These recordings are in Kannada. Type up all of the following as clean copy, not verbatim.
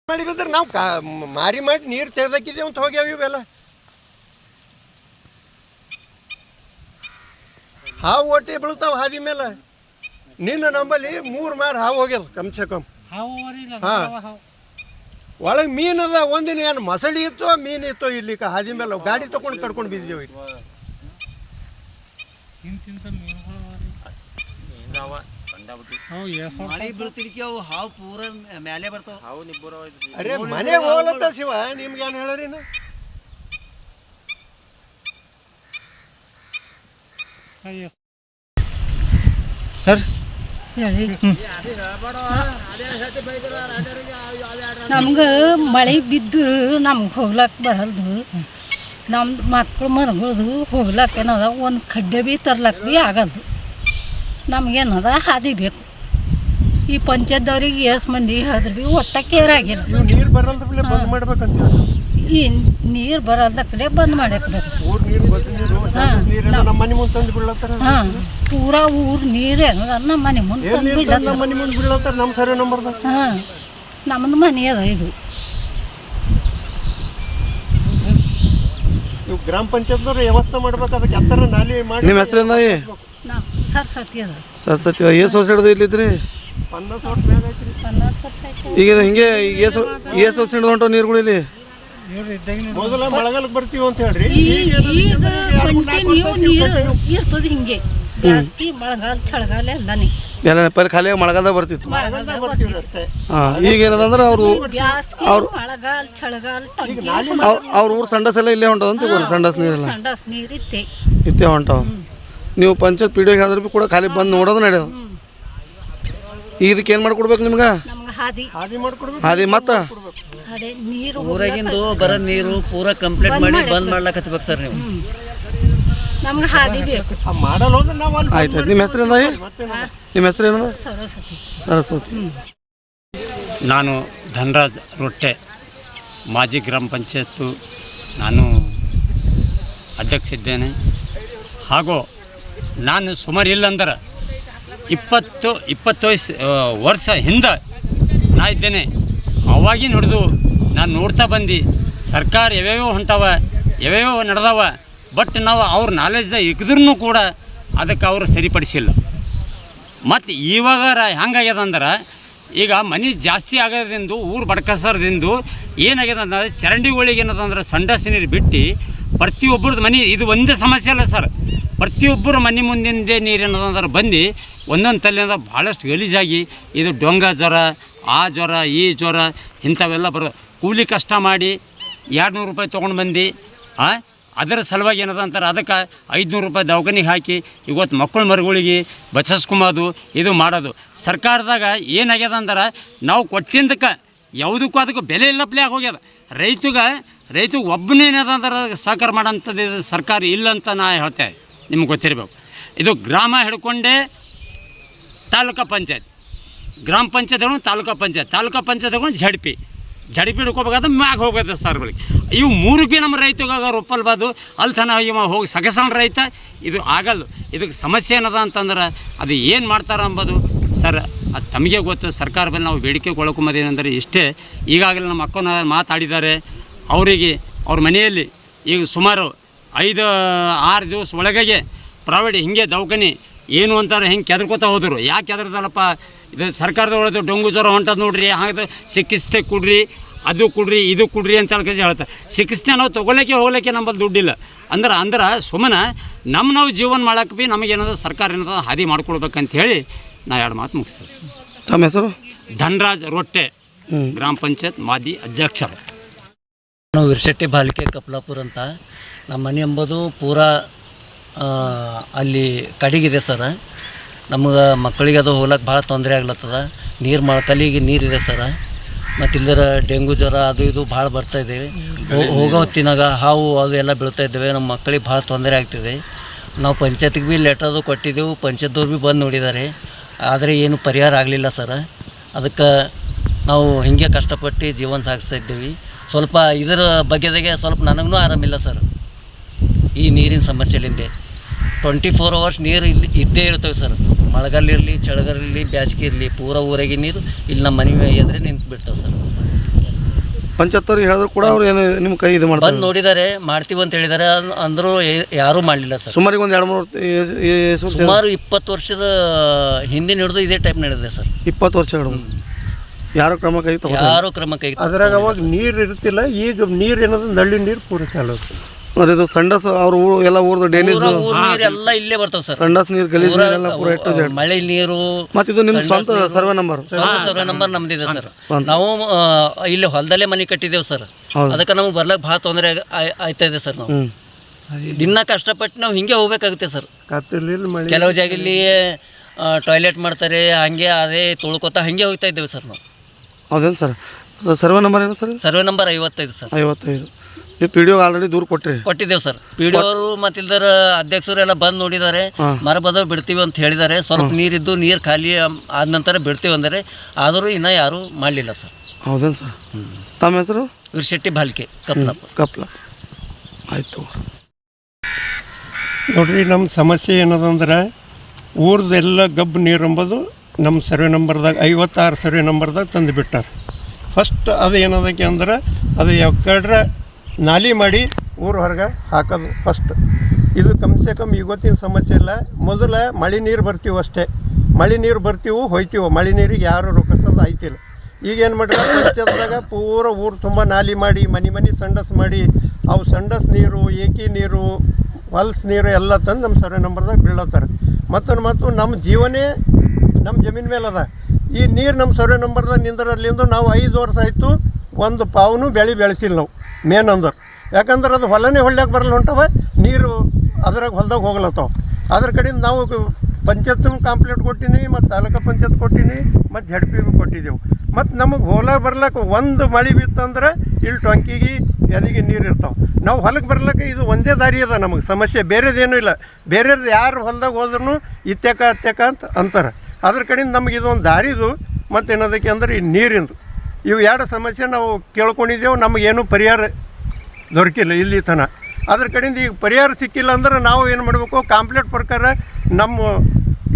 ಮಾಡಿ ಬಂದ್ರೆ ನಾವು ಮಾರಿ ಮಾಡಿ ನೀರು ತೆಗೆದಾಕಿದ್ದೀವಿ ಅಂತ ಹೋಗ್ಯಾವ ಇವೆಲ್ಲ. ಹಾವು ಒಟ್ಟಿ ಬೀಳ್ತಾವ ಹಾದಿ ಮೇಲೆ. ನಿನ್ನ ನಂಬಲ್ಲಿ 3 ಮಾರು ಹಾವು ಹೋಗ್ಯದ ಕಮ್ಸೆ ಕಮ್. ಹಾಂ, ಒಳಗೆ ಮೀನು ಅದ. ಒಂದಿನ ಏನು ಮಸಳಿ ಇತ್ತು ಮೀನು ಇತ್ತು ಇಲ್ಲಿ ಹಾದಿ ಮೇಲೆ ಗಾಡಿ ತಗೊಂಡು ಕಡ್ಕೊಂಡು ಬಿದ್ದಿದ್ದೇವೆ. ಅರೆ ಮನೆ ಹೋಗ್ಲತ್ತ ಶಿವ, ನಿಮ್ಗೆ ಏನು ಹೇಳರಿ ಸರ್? ನಮ್ಗೆ ಮಳೆ ಬಿದ್ದರು ನಮ್ಗೆ ಹೋಗ್ಲಾಕ ಬರಲ್ದು. ನಮ್ದು ಮಕ್ಕಳು ಮರಗಳದು ಹೋಗ್ಲಾಕ ಏನದ ಒಂದು ಖಡ್ಡೆ ಭೀ ತರ್ಲಕ್ಕೆ ಭೀ ಆಗಲ್ದು. ನಮ್ಗೇನದ ಹಾದಿ ಬೇಕು. ಈ ಪಂಚಾಯತ್ದವ್ರಿಗೆ ಎಷ್ಟು ಮಂದಿ ಹೇಳಿದ್ರು ಭೀ ಒಟ್ಟ ಕೇರ್ ಆಗಿಲ್ಲ. ನೀರು ಬರಲ್ದಪ್ಲೆ ಬಂದ್ ಮಾಡ್ಬೇಕಂತ. ಈ ನೀರು ಬರಲ್ದಕ್ಕಲೆ ಬಂದ್ ಮಾಡಬೇಕು. ಹಾಂ, ಪೂರಾ ಊರು ನೀರು ಏನದ ನಮ್ಮ ಮನೆ ಮುಂದೆ ಬೀಳತ್ತಾರ. ನಮ್ಮ ಸರಿ ನಂಬರ್ದ. ಹಾಂ, ನಮ್ಮದು ಮನೆ ಅದ ಇದು. ನೀವು ಗ್ರಾಮ ಪಂಚಾಯತ್ದವ್ರು ವ್ಯವಸ್ಥೆ ಮಾಡ್ಬೇಕು. ಅದಕ್ಕೆ ಎತ್ತರ ನಾಲಿ ಮಾಡಿ. ನಿಮ್ಮ ಹೆಸರಿಂದ ಸರಸ್ವತಿ ಅದ. ಸರಸ್ವತಿ ಎಷ್ಟು ವರ್ಷ ಹಿಡಿದು ಇಲ್ಲಿದ್ರಿ? 50 ವರ್ಷ ಮ್ಯಾಗ ಐತ್ರಿ. 50 ವರ್ಷ ಆಯ್ತು. ಈಗ ಹಿಂಗೆ ಎಷ್ಟು ವರ್ಷ ಹಿಡಿದು ಹೊಂಟವು ನೀರುಗಳು ಇಲ್ಲಿ? ಮೊದಲ ಮಳೆಗಾಲಕ್ಕೆ ಬರ್ತೀವಿ ಅಂತ ಹೇಳ್ರಿ. ಈಗ ಕಂಟಿನ್ಯೂ ನೀರು ಇರ್ತದೆ ಹಿಂಗೆ. ಜಾಸ್ತಿ ಮಳೆಗಾಲ ಚಳಿಗಾಲ ಎಲ್ಲನೇ ಎಲ್ಲ ಪಲ್ಲಿ ಖಾಲಿ ಮಳೆಗಾಲದಾಗ ಬರ್ತಿತ್ತು. ಅಷ್ಟೇ. ಹಾಂ, ಈಗ ಏನದಂದ್ರೆ ಅವರು ಮಳೆಗಾಲ ಚಳಿಗಾಲ ಅವ್ರ ಊರು ಸಂಡಸ್ ಎಲ್ಲ ಇಲ್ಲೇ ಹೊಂಟದಂತ. ಸಂಡಸ್ ನೀರೆಲ್ಲ ಸಂಡಸ್ ನೀರು ಇತ್ತೆ ಹೊಂಟವ. ನೀವು ಪಂಚಾಯತ್ ಪಿ ಡಿ ಹೇಳಿದ್ರೆ ಭೀ ಕೂಡ ಖಾಲಿ ಬಂದು ನೋಡೋದು ನಡೆಯೋದು. ಈಗ ಇದಕ್ಕೆ ಏನು ಮಾಡ್ಕೊಡ್ಬೇಕು ನಿಮ್ಗೆ? ಹಾದಿ ಮತ್ತು ಊರಾಗಿಂದು ಬರೋ ನೀರು ಪೂರಾ ಕಂಪ್ಲೀಟ್ ಮಾಡಿ ಬಂದ್ ಮಾಡ್ಲಕತ್ಬೇಕು ಸರ್ ನೀವು. ನಮ್ಗೆ ಹಾದಿ ಬೇಕು. ಆಯ್ತು. ನಿಮ್ಮ ಹೆಸರಿಂದ ನಿಮ್ಮ ಹೆಸರೇನದ? ಸರಸ್ವತಿ. ನಾನು ಧನರಾಜ್ ರೊಟ್ಟೆ, ಮಾಜಿ ಗ್ರಾಮ ಪಂಚಾಯತ್ತು ನಾನು ಅಧ್ಯಕ್ಷ ಇದ್ದೇನೆ. ಹಾಗೂ ನಾನು ಸುಮಾರು ಇಲ್ಲಂದ್ರೆ 20 ವರ್ಷ ಹಿಂದೆ ನಾ ಇದ್ದೇನೆ. ಅವಾಗಿನ ಹಿಡಿದು ನಾನು ನೋಡ್ತಾ ಬಂದು ಸರ್ಕಾರ ಯಾವ್ಯಾವ ಹೊಂಟವ ಯಾವ್ಯಾವ ನಡೆದವ. ಬಟ್ ನಾವು ಅವ್ರ ನಾಲೆಜ್ದಾಗ ಇದ್ರೂ ಕೂಡ ಅದಕ್ಕೆ ಅವರು ಸರಿಪಡಿಸಿಲ್ಲ. ಮತ್ತು ಇವಾಗ ಹೆಂಗಾಗ್ಯದ ಅಂದ್ರೆ ಈಗ ಮನೆ ಜಾಸ್ತಿ ಆಗೋದ್ರಿಂದ ಊರು ಬಡ್ಕಸರದಿಂದ ಏನಾಗ್ಯದ ಅಂದ್ರೆ ಚರಂಡಿಗಳಿಗೆ ಏನದಂದ್ರೆ ಸಂಡಸ್ ನೀರು ಬಿಟ್ಟು ಪ್ರತಿಯೊಬ್ಬರದ್ದು ಮನೆ ಇದು ಒಂದೇ ಸಮಸ್ಯೆ ಅಲ್ಲ ಸರ್. ಪ್ರತಿಯೊಬ್ಬರ ಮನೆ ಮುಂದಿಂದೆ ನೀರು ಏನದಂದ್ರೆ ಬಂದು ಒಂದೊಂದು ತಲೆಯಿಂದ ಭಾಳಷ್ಟು ಗಲೀಜಾಗಿ ಇದು ಡೊಂಗ ಜ್ವರ, ಆ ಜ್ವರ, ಈ ಜ್ವರ ಇಂಥವೆಲ್ಲ ಬರೋ. ಕೂಲಿ ಕಷ್ಟ ಮಾಡಿ 200 ರೂಪಾಯಿ ತೊಗೊಂಡು ಬಂದು ಅದರ ಸಲುವಾಗಿ ಏನದ ಅಂತಾರೆ ಅದಕ್ಕೆ 500 ರೂಪಾಯಿ ದವಾಖಾನಿಗೆ ಹಾಕಿ ಇವತ್ತು ಮಕ್ಕಳ ಮರುಗಳಿಗೆ ಬಚ್ಚಿಸ್ಕೊಂಬೋದು ಇದು ಮಾಡೋದು. ಸರ್ಕಾರದಾಗ ಏನಾಗ್ಯದ ಅಂದ್ರೆ ನಾವು ಕೊಟ್ಟಿದ್ದಕ್ಕೆ ಯಾವುದಕ್ಕೂ ಅದಕ್ಕೆ ಬೆಲೆ ಇಲ್ಲಪ್ಲೇ ಹೋಗ್ಯದ. ರೈತಗೆ ಒಬ್ಬನೇನದ ಅಂದ್ರೆ ಸಹಕಾರ ಮಾಡೋಂಥದ್ದು ಸರ್ಕಾರ ಇಲ್ಲ ಅಂತ ನಾ ಹೇಳ್ತೇವೆ. ನಿಮ್ಗೆ ಗೊತ್ತಿರಬೇಕು. ಇದು ಗ್ರಾಮ ಹಿಡ್ಕೊಂಡೇ ತಾಲೂಕು ಪಂಚಾಯತ್, ಗ್ರಾಮ ಪಂಚಾಯತ್ ಹಿಡ್ಕೊಂಡು ತಾಲೂಕು ಪಂಚಾಯತ್ ಹಿಡ್ಕೊಂಡು ಜಡ್ಪಿ ಹಿಡ್ಕೋಬೇಕಾದ್ರೆ ಮ್ಯಾಗ ಹೋಗೋದು ಸರ್ಗಳಿಗೆ. ಇವು 3 ಭೀ ನಮ್ಮ ರೈತಗೆ ಒಪ್ಪಲ್ಬಾರ್ದು. ಅಲ್ಲಿ ತನ ಇವ ಹೋಗಿ ಸಗಸಣ ರೈತ ಇದು ಆಗಲ್ಲ. ಇದಕ್ಕೆ ಸಮಸ್ಯೆ ಏನದ ಅಂತಂದ್ರೆ ಅದು ಏನು ಮಾಡ್ತಾರೆ ಅಂಬೋದು ಸರ್ ಅದು ತಮಗೆ ಗೊತ್ತು. ಸರ್ಕಾರ ಮೇಲೆ ನಾವು ಬೇಡಿಕೆ ಕೊಳಕೊಂಬದೇನೆಂದರೆ ಇಷ್ಟೇ. ಈಗಾಗಲೇ ನಮ್ಮ ಅಕ್ಕನ ಮಾತಾಡಿದ್ದಾರೆ. ಅವರಿಗೆ ಅವ್ರ ಮನೆಯಲ್ಲಿ ಈಗ ಸುಮಾರು 5-6 ದಿವಸ ಒಳಗೆ ಪ್ರೈವೇಟ್ ಹಿಂಗೆ ದವಾಖಾನೆ ಏನು ಅಂತಾರೆ ಹಿಂಗೆ ಕೆದರ್ಕೋತಾ ಹೋದರು. ಯಾಕೆ ಕೆದರ್ದಲ್ಲಪ್ಪ ಇದು ಸರ್ಕಾರದ ಒಳಗೆ ಡೊಂಗು ಜ್ವರ ಹೊಂಟದ ನೋಡ್ರಿ, ಹಾಗೆ ಚಿಕಿತ್ಸೆ ಕೊಡ್ರಿ, ಅದು ಕೊಡ್ರಿ, ಇದು ಕೊಡ್ರಿ ಅಂತ ಹೇಳ್ತಾರೆ. ಚಿಕಿತ್ಸೆ ನಾವು ಹೋಗ್ಲಿಕ್ಕೆ ನಮ್ಮಲ್ಲಿ ದುಡ್ಡಿಲ್ಲ ಅಂದ್ರೆ ಸುಮ್ಮನೆ ನಾವು ಜೀವನ ಮಾಡೋಕೆ ಭೀ ನಮಗೇನದ ಸರ್ಕಾರ ಏನದ ಹಾದಿ ಮಾಡ್ಕೊಡ್ಬೇಕಂತ ಹೇಳಿ ನಾ 2 ಮಾತು ಮುಗಿಸ್ತೇನೆ ಸರ್. ತಮ್ಮ ಹೆಸರು? ಧನರಾಜ್ ರೊಟ್ಟೆ, ಗ್ರಾಮ ಪಂಚಾಯತ್ ಮಾಜಿ ಅಧ್ಯಕ್ಷರು. ನಾವು ವಿರ್ಶೆಟ್ಟಿ ಬಾಲಿಕೆ ಕಪ್ಲಾಪುರ ಅಂತ. ನಮ್ಮ ಮನೆ ಎಂಬುದು ಪೂರಾ ಅಲ್ಲಿ ಕಡೆಗಿದೆ ಸರ್. ನಮ್ಗೆ ಮಕ್ಕಳಿಗೆ ಅದು ಹೋಗ್ಲಕ್ಕೆ ಭಾಳ ತೊಂದರೆ ಆಗ್ಲತ್ತದ. ನೀರು ಮೊಳಕಲ್ಲಿಗೆ ನೀರಿದೆ ಸರ್. ಮತ್ತು ಇಲ್ಲರ ಡೆಂಗು ಜ್ವರ ಅದು ಇದು ಭಾಳ ಬರ್ತಾಯಿದ್ದೇವೆ. ಹೋಗೋ ಹೊತ್ತಿನಾಗ ಹಾವು ಅದು ಎಲ್ಲ ಬೀಳ್ತಾ ಇದ್ದೇವೆ. ನಮ್ಮ ಮಕ್ಕಳಿಗೆ ಭಾಳ ತೊಂದರೆ ಆಗ್ತಿದೆ. ನಾವು ಪಂಚಾಯತ್ಗೆ ಭೀ ಲೆಟರ್ದು ಕೊಟ್ಟಿದ್ದೆವು. ಪಂಚಾಯತ್ದವ್ರು ಭೀ ಬಂದು ನೋಡಿದ್ದಾರೆ, ಆದರೆ ಏನು ಪರಿಹಾರ ಆಗಲಿಲ್ಲ ಸರ್. ಅದಕ್ಕೆ ನಾವು ಹಿಂಗೆ ಕಷ್ಟಪಟ್ಟು ಜೀವನ ಸಾಗಿಸ್ತಾ ಇದ್ದೀವಿ. ಸ್ವಲ್ಪ ಇದರ ಬಗ್ಗೆದಾಗೆ ಸ್ವಲ್ಪ ನನಗೂ ಆರಾಮಿಲ್ಲ ಸರ್. ಈ ನೀರಿನ ಸಮಸ್ಯೆಲಿಂದೆ 24 hours ನೀರು ಇಲ್ಲಿ ಇದ್ದೇ ಇರ್ತವೆ ಸರ್. ಮಳೆಗಾಲ ಇರಲಿ, ಚಳಿಗಾಲ ಇರಲಿ, ಬೇಸಿಗೆ ಇರಲಿ, ಪೂರ ಊರಾಗಿ ನೀರು ಇಲ್ಲಿ ನಮ್ಮ ಮನೆ ಎದುರೇ ನಿಂತು ಬಿಡ್ತಾವೆ ಸರ್. ಪಂಚಾಯತ್ವ್ರಿಗೆ ಹೇಳಿದ್ರು ಕೂಡ ಅವ್ರು ಏನು ನಿಮ್ಮ ಕೈ ಇದು ಮಾಡ್ತಾರೆ? ಬಂದು ನೋಡಿದ್ದಾರೆ, ಮಾಡ್ತೀವಿ ಅಂತ ಹೇಳಿದ್ದಾರೆ. ಅಂದರೂ ಯಾರೂ ಮಾಡಲಿಲ್ಲ ಸರ್. ಸುಮಾರಿಗೆ ಒಂದು 2-3 ಸುಮಾರು 20 ವರ್ಷದ ಹಿಂದಿನ ಹಿಡಿದು ಇದೇ ಟೈಪ್ ನಡೆದಿದೆ ಸರ್. 20 ವರ್ಷಗಳು ಯಾರು ಕ್ರಮ ಕೈ ಯಾರು ಕ್ರಮ ಕೈ ಅದ್ರಾಗ ಅವಾಗ ನೀರು ಇರ್ತಿಲ್ಲ. ಈಗ ನೀರು ಏನದು ನಳ್ಳಿ ನೀರು ಪೂರ ಚಾಲು. ಇದು ಸಂಡಸ್ ಅವ್ರ ಎಲ್ಲ ಊರ್ದು ಡೈಲೀಸ್ ನೀರು ಎಲ್ಲ ಇಲ್ಲೇ ಬರ್ತಾವೆ ಸರ್. ಸಂಡಸ್ ನೀರು, ಗಲೀಜ್ ನೀರೆಲ್ಲ ಪೂರ ಮಳೆ ನೀರು. ಮತ್ತು ಇದು ನಿಮ್ಮ ಸ್ವಂತ ಸರ್ವೆ ನಂಬರ್? ಸರ್ವೆ ನಂಬರ್ ನಮ್ದಿದೆ ಸರ್. ನಾವು ಇಲ್ಲಿ ಹೊಲದಲ್ಲೇ ಮನೆ ಕಟ್ಟಿದ್ದೇವೆ ಸರ್. ಅದಕ್ಕೆ ನಮ್ಗೆ ಬರ್ಲಕ್ಕೆ ಭಾಳ ತೊಂದರೆ ಆಯ್ತಾ ಇದೆ ಸರ್. ನಾವು ದಿನ ಕಷ್ಟಪಟ್ಟು ನಾವು ಹಿಂಗೆ ಹೋಗ್ಬೇಕಾಗುತ್ತೆ ಸರ್. ಕೆಲವು ಜಾಗ ಇಲ್ಲಿ ಟಾಯ್ಲೆಟ್ ಮಾಡ್ತಾರೆ, ಹಂಗೆ ಅದೇ ತೊಳ್ಕೊತಾ ಹಂಗೆ ಹೋಗ್ತಾ ಇದ್ದೇವೆ ಸರ್ ನಾವು. ಹೌದೇನು ಸರ್? ಸರ್ವೆ ನಂಬರ್ ಏನು ಸರ್? Survey number 55 sir. 55. ನೀವು ಪಿ ಡಿ ಒ ಆಲ್ರೆಡಿ ದೂರ ಕೊಟ್ಟಿದ್ದೇವೆ ಸರ್. ಪಿ ಡಿ ಅವರು ಮತ್ತು ಇಲ್ದರ ಅಧ್ಯಕ್ಷರು ಎಲ್ಲ ಬಂದು ನೋಡಿದ್ದಾರೆ. ಮರ ಬದಲು ಬಿಡ್ತೀವಿ ಅಂತ ಹೇಳಿದ್ದಾರೆ. ಸ್ವಲ್ಪ ನೀರಿದ್ದು ನೀರು ಖಾಲಿ ಆದ ನಂತರ ಬಿಡ್ತೀವಿ ಅಂದರೆ, ಆದರೂ ಇನ್ನೂ ಯಾರೂ ಮಾಡಲಿಲ್ಲ ಸರ್. ಹೌದೇನು ಸರ್? ತಮ್ಮ ಹೆಸರು? ವಿರ್ಶೆಟ್ಟಿ ಬಾಲ್ಕೆ, ಕಪ್ಲ. ಆಯಿತು ನೋಡ್ರಿ, ನಮ್ಮ ಸಮಸ್ಯೆ ಏನದಂದ್ರೆ ಊರ್ದೆಲ್ಲ ಗಬ್ಬು ನೀರು ಎಂಬುದು ನಮ್ಮ ಸರ್ವೆ ನಂಬರ್ದಾಗ 56 ಸರ್ವೆ ನಂಬರ್ದಾಗ ತಂದು ಬಿಟ್ಟಾರ. ಫಸ್ಟ್ ಅದು ಏನದಕ್ಕೆ ಅಂದ್ರೆ ಅದು ಯಾಕಡ್ರೆ ನಾಲಿ ಮಾಡಿ ಊರ ಹೊರಗೆ ಹಾಕೋದು ಫಸ್ಟ್. ಇದು ಕಮ್ಸೆ ಕಮ್ ಇವತ್ತಿನ ಸಮಸ್ಯೆ ಇಲ್ಲ. ಮೊದಲ ಮಳೆ ನೀರು ಬರ್ತೀವಿ ಅಷ್ಟೇ. ಮಳೆ ನೀರು ಬರ್ತೀವಿ ಹೋಯ್ತೀವಿ. ಮಳೆ ನೀರಿಗೆ ಯಾರು ರೊಕ್ಕಿಸೋದು ಆಯ್ತಿಲ್ಲ. ಈಗೇನು ಮಾಡಿದ್ರೆ ಪಂಚಾಯತ್ದಾಗ ಪೂರ ಊರು ತುಂಬ ನಾಲಿ ಮಾಡಿ ಮನೆ ಸಂಡಸ್ ಮಾಡಿ ಅವು ಸಂಡಸ್ ನೀರು, ಏಕಿ ನೀರು, ಹೊಲ್ಸ್ ನೀರು ಎಲ್ಲ ತಂದು ನಮ್ಮ ಸರ್ವೆ ನಂಬರ್ದಾಗ ಬೀಳತ್ತಾರೆ. ಮತ್ತು ನಮ್ಮ ಜೀವನೇ ನಮ್ಮ ಜಮೀನು ಮೇಲೆ ಅದ. ಈ ನೀರು ನಮ್ಮ ಸರ್ವೆ ನಂಬರ್ದಾಗ ನಿಂದರಲ್ಲಿಂದ ನಾವು 5 ವರ್ಷ ಆಯಿತು ಒಂದು ಪಾವನು ಬೆಳೆಸಿಲ್ಲ ನಾವು. ಮೇನ್ ಅಂದ್ರೆ ಯಾಕಂದ್ರೆ ಅದು ಹೊಲನೇ ಹೊಳ್ಯಾಕೆ ಬರಲ್ಲ ಹೊಂಟವ ನೀರು ಅದ್ರಾಗ ಹೊಲ್ದಾಗ ಹೋಗ್ಲತ್ತವ. ಅದ್ರ ಕಡೆಯಿಂದ ನಾವು ಪಂಚಾಯತ್ನ ಕಂಪ್ಲೇಂಟ್ ಕೊಟ್ಟಿನಿ, ಮತ್ತು ತಾಲೂಕು ಪಂಚಾಯತ್ ಕೊಟ್ಟಿನಿ, ಮತ್ತು ZP ಕೊಟ್ಟಿದ್ದೆವು. ಮತ್ತು ನಮಗೆ ಹೊಲ ಬರ್ಲಕ್ಕೆ ಒಂದು ಮಳೆ ಬಿತ್ತಂದ್ರೆ ಇಲ್ಲಿ ಟೊಂಕಿಗೆ ಎದಿಗೆ ನೀರು ಇರ್ತಾವೆ. ನಾವು ಹೊಲಕ್ಕೆ ಬರ್ಲಿಕ್ಕೆ ಇದು ಒಂದೇ ದಾರಿ ಅದ ನಮಗೆ ಸಮಸ್ಯೆ, ಬೇರೆದೇನೂ ಇಲ್ಲ. ಬೇರೆದು ಯಾರು ಹೊಲ್ದಾಗ ಹೋದ್ರೂ ಇತ್ಯಕ ಅಂತಾರೆ. ಅದ್ರ ಕಡೆಯಿಂದ ನಮಗೆ ಇದೊಂದು ದಾರಿದು ಮತ್ತು ಏನದಕ್ಕೆ ಅಂದ್ರೆ ಈ ನೀರಿಂದು ಇವು 2 ಸಮಸ್ಯೆ ನಾವು ಕೇಳ್ಕೊಂಡಿದ್ದೆವು. ನಮಗೇನು ಪರಿಹಾರ ದೊರಕಿಲ್ಲ ಇಲ್ಲಿ ತನ. ಅದ್ರ ಕಡೆಯಿಂದ ಈಗ ಪರಿಹಾರ ಸಿಕ್ಕಿಲ್ಲ ಅಂದ್ರೆ ನಾವು ಏನು ಮಾಡಬೇಕು, ಕಾಂಪ್ಲೇಂಟ್ ಪ್ರಕಾರ ನಮ್ಮ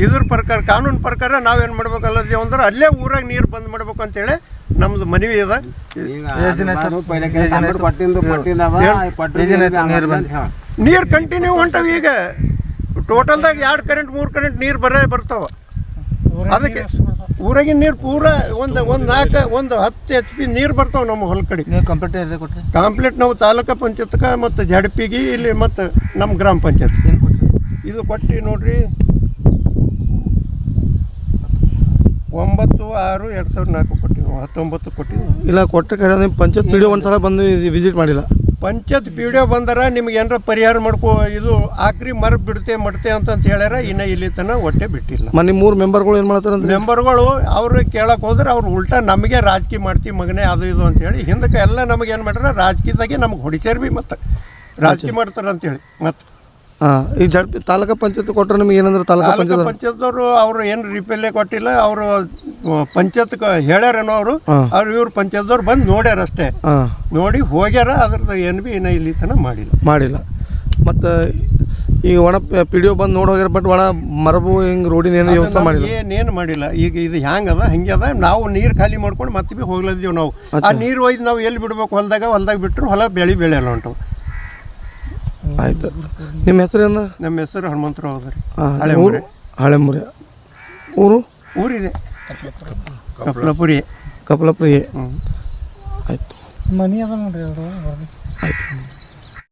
ಇದ್ರ ಪ್ರಕಾರ ಕಾನೂನು ಪ್ರಕಾರ ನಾವೇನು ಮಾಡ್ಬೇಕಲ್ಲದೇವು ಅಂದ್ರೆ ಅಲ್ಲೇ ಊರಾಗ ನೀರು ಬಂದ್ ಮಾಡ್ಬೇಕು ಅಂತೇಳಿ ನಮ್ಮದು ಮನವಿ ಅದ. ನೀರು ಕಂಟಿನ್ಯೂ ಹೊಂಟವು. ಈಗ ಟೋಟಲ್ದಾಗ 2 ಕರೆಂಟ್ 3 ಕರೆಂಟ್ ನೀರು ಬರ್ತಾವ. ಅದಕ್ಕೆ ಊರಾಗಿನ ನೀರು ಪೂರ ಒಂದು 10 HP ನೀರು ಬರ್ತಾವೆ ನಮ್ಮ ಹೊಲ ಕಡೆ. ಕಂಪ್ಲೀಟ್ ನಾವು ತಾಲೂಕು ಪಂಚಾಯತ್ಗೆ ಮತ್ತು ZPಗೆ ಇಲ್ಲಿ ಮತ್ತು ನಮ್ಮ ಗ್ರಾಮ ಪಂಚಾಯತ್ ಇದು ಕೊಟ್ಟು ನೋಡ್ರಿ 9/6/2004 ಕೊಟ್ಟಿವಿ. 19 ಕೊಟ್ಟಿವಿ. ಇಲ್ಲ ಕೊಟ್ಟರೆ ನಿಮ್ಮ ಪಂಚಾಯತ್ ಪಿ ಡಿ ಒ ಒಂದ್ಸಲ ಬಂದು ವಿಸಿಟ್ ಮಾಡಿಲ್ಲ. ಪಂಚಾಯತ್ ಪಿ ಡಿ ಒ ಬಂದಾರ ನಿಮ್ಗೆ ಏನಾರ ಪರಿಹಾರ ಇದು ಆಕ್ರಿ ಮರ ಬಿಡ್ತೆ ಅಂತ ಹೇಳ್ಯಾರ. ಇನ್ನು ಇಲ್ಲಿ ತನಕ ಒಟ್ಟೆ ಬಿಟ್ಟಿಲ್ಲ. ನಿಮ್ಮ 3 ಮೆಂಬರ್ಗಳು ಏನು ಮಾಡ್ತಾರೆ ಅಂತ? ಮೆಂಬರ್ಗಳು ಅವ್ರು ಕೇಳಕ್ಕೆ ಹೋದ್ರೆ ಅವ್ರು ಉಲ್ಟಾ ನಮಗೆ ರಾಜಕೀಯ ಮಾಡ್ತೀವಿ ಮಗನೇ ಅದು ಇದು ಅಂತೇಳಿ ಹಿಂದಕ್ಕೆ ಎಲ್ಲ ನಮಗೆ ಏನು ಮಾಡ್ಯಾರ ರಾಜಕೀಯದಾಗೆ ನಮ್ಗೆ ಹೊಡಿಸ್ಯಾರ ಭೀ ಮತ್ತು ರಾಜಕೀಯ ಮಾಡ್ತಾರೆ ಅಂತೇಳಿ. ಮತ್ತು ಈ ತಾಲೂಕು ಪಂಚಾಯತ್ ಕೊಟ್ಟರೆ ನಿಮ್ಗೆ ಏನಂದ್ರೆ ತಾಲೂಕು ಪಂಚಾಯತ್ದವರು ಅವ್ರು ಏನು ರಿಪೇಲೆ ಕೊಟ್ಟಿಲ್ಲ. ಅವರು ಪಂಚಾಯತ್ ಹೇಳ್ಯಾರೇನೋ ಅವ್ರು ಇವ್ರು ಪಂಚಾಯತ್ದವ್ರು ಬಂದು ನೋಡ್ಯಾರ ಅಷ್ಟೇ. ನೋಡಿ ಹೋಗ್ಯಾರ. ಅದ್ರದ್ದು ಏನು ಭೀ ಇನ್ನೂ ಇಲ್ಲಿ ತನಕ ಮಾಡಿಲ್ಲ. ಮತ್ತು ಈಗ ಒಣ ಪಿ ಡಿ ಒ ಬಂದು ನೋಡಿ ಹೋಗ್ಯಾರ. ಬಟ್ ಒಣ ಮರಬು ಹಿಂಗೆ ರೋಡಿನ ಏನು ವ್ಯವಸ್ಥೆ ಮಾಡಿಲ್ಲ, ಏನೇನು ಮಾಡಿಲ್ಲ. ಈಗ ಇದು ಹ್ಯಾಂಗದ ಹಂಗೆ ಅದ. ನಾವು ನೀರು ಖಾಲಿ ಮಾಡ್ಕೊಂಡು ಮತ್ತೆ ಭೀ ಹೋಗ್ಲದ್ದೀವಿ. ನಾವು ಆ ನೀರು ಒಯ್ದು ನಾವು ಎಲ್ಲಿ ಬಿಡ್ಬೇಕು ಹೊಲ್ದಾಗ ಬಿಟ್ಟರು ಹೊಲ ಬೆಳೆಯಲ್ಲ ಹೊಂಟವು. ಆಯ್ತು. ನಿಮ್ಮ ಹೆಸರೇನು? ನಮ್ಮ ಹೆಸರು ಹನುಮಂತರಾವ್ ಅದ ರೀ. ಹಳೆಮುರಿ ಊರಿದೆ ಕಪ್ಲಪುರಿ. ಆಯ್ತು. ಮನಿ ಅದ ನೋಡ್ರಿ. ಆಯ್ತು.